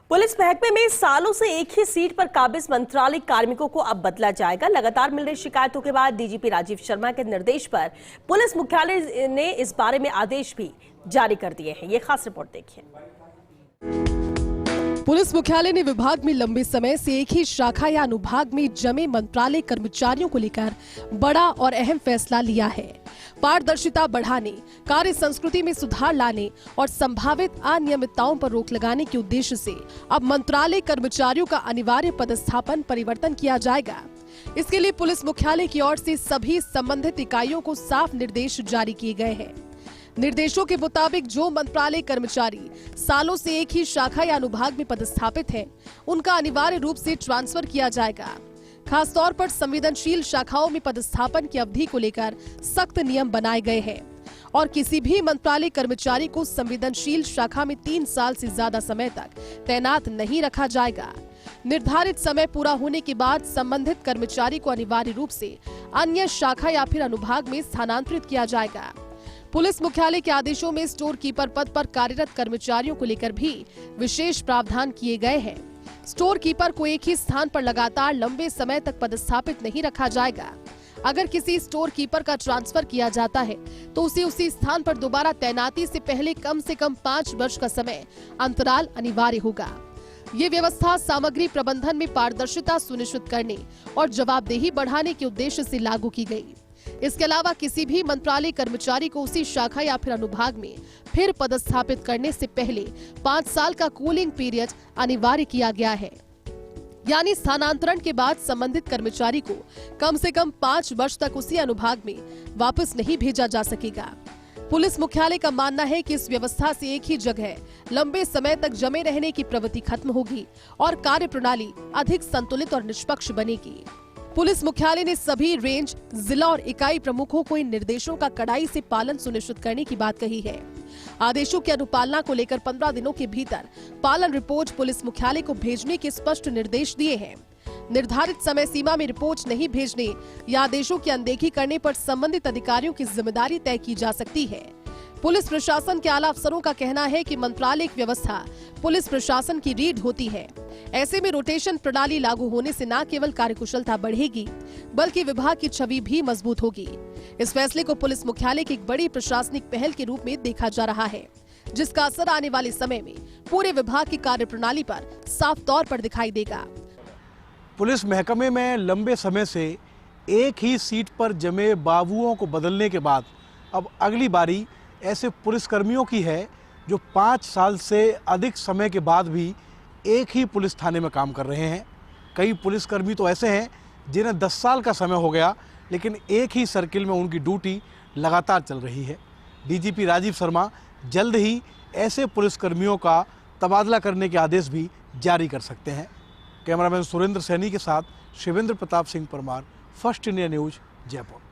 Police महकमे में सालों से एक ही सीट पर काबिज मंत्रालय कार्मिकों को अब बदला जाएगा। लगातार मिल रही शिकायतों के बाद डीजीपी राजीव शर्मा के निर्देश पर पुलिस मुख्यालय ने इस बारे में आदेश भी जारी कर दिए हैं। ये खास रिपोर्ट देखिए। पुलिस मुख्यालय ने विभाग में लंबे समय से एक ही शाखा या अनुभाग में जमे मंत्रालय कर्मचारियों को लेकर बड़ा और अहम फैसला लिया है। पारदर्शिता बढ़ाने, कार्य संस्कृति में सुधार लाने और संभावित अनियमितताओं पर रोक लगाने के उद्देश्य से अब मंत्रालय कर्मचारियों का अनिवार्य पदस्थापन परिवर्तन किया जाएगा। इसके लिए पुलिस मुख्यालय की ओर से सभी संबंधित इकाइयों को साफ निर्देश जारी किए गए हैं। निर्देशों के मुताबिक जो मंत्रालय कर्मचारी सालों से एक ही शाखा या अनुभाग में पदस्थापित हैं, उनका अनिवार्य रूप से ट्रांसफर किया जाएगा। खास तौर पर संवेदनशील शाखाओं में पदस्थापन की अवधि को लेकर सख्त नियम बनाए गए हैं और किसी भी मंत्रालय कर्मचारी को संवेदनशील शाखा में 3 साल से ज्यादा समय तक तैनात नहीं रखा जाएगा। निर्धारित समय पूरा होने के बाद संबंधित कर्मचारी को अनिवार्य रूप से अन्य शाखा या फिर अनुभाग में स्थानांतरित किया जाएगा। पुलिस मुख्यालय के आदेशों में स्टोर कीपर पद पर कार्यरत कर्मचारियों को लेकर भी विशेष प्रावधान किए गए हैं। स्टोर कीपर को एक ही स्थान पर लगातार लंबे समय तक पदस्थापित नहीं रखा जाएगा। अगर किसी स्टोर कीपर का ट्रांसफर किया जाता है तो उसी स्थान पर दोबारा तैनाती से पहले कम से कम 5 वर्ष का समय अंतराल अनिवार्य होगा। ये व्यवस्था सामग्री प्रबंधन में पारदर्शिता सुनिश्चित करने और जवाबदेही बढ़ाने के उद्देश्य से लागू की गई। इसके अलावा किसी भी मंत्रालय कर्मचारी को उसी शाखा या फिर अनुभाग में फिर पदस्थापित करने से पहले 5 साल का कूलिंग पीरियड अनिवार्य किया गया है। यानी स्थानांतरण के बाद संबंधित कर्मचारी को कम से कम 5 वर्ष तक उसी अनुभाग में वापस नहीं भेजा जा सकेगा। पुलिस मुख्यालय का मानना है कि इस व्यवस्था से एक ही जगह लंबे समय तक जमे रहने की प्रवृत्ति खत्म होगी और कार्य प्रणाली अधिक संतुलित और निष्पक्ष बनेगी। पुलिस मुख्यालय ने सभी रेंज, जिला और इकाई प्रमुखों को इन निर्देशों का कड़ाई से पालन सुनिश्चित करने की बात कही है। आदेशों की अनुपालना को लेकर 15 दिनों के भीतर पालन रिपोर्ट पुलिस मुख्यालय को भेजने के स्पष्ट निर्देश दिए हैं। निर्धारित समय सीमा में रिपोर्ट नहीं भेजने या आदेशों की अनदेखी करने पर संबंधित अधिकारियों की जिम्मेदारी तय की जा सकती है। पुलिस प्रशासन के आला अफसरों का कहना है कि मंत्रालयिक व्यवस्था पुलिस प्रशासन की रीढ़ होती है। ऐसे में रोटेशन प्रणाली लागू होने से न केवल कार्यकुशलता बढ़ेगी बल्कि विभाग की छवि भी मजबूत होगी। इस फैसले को पुलिस मुख्यालय की एक बड़ी प्रशासनिक पहल के रूप में देखा जा रहा है, जिसका असर आने वाले समय में पूरे विभाग की कार्यप्रणाली पर साफ तौर पर दिखाई देगा। पुलिस महकमे में लंबे समय से एक ही सीट पर जमे बाबुओं को बदलने के बाद अब अगली बारी ऐसे पुलिसकर्मियों की है जो 5 साल से अधिक समय के बाद भी एक ही पुलिस थाने में काम कर रहे हैं। कई पुलिसकर्मी तो ऐसे हैं जिन्हें 10 साल का समय हो गया, लेकिन एक ही सर्किल में उनकी ड्यूटी लगातार चल रही है। डीजीपी राजीव शर्मा जल्द ही ऐसे पुलिसकर्मियों का तबादला करने के आदेश भी जारी कर सकते हैं। कैमरामैन सुरेंद्र सैनी के साथ Shivendra Pratap Singh Parmar, first India news, Jaipur.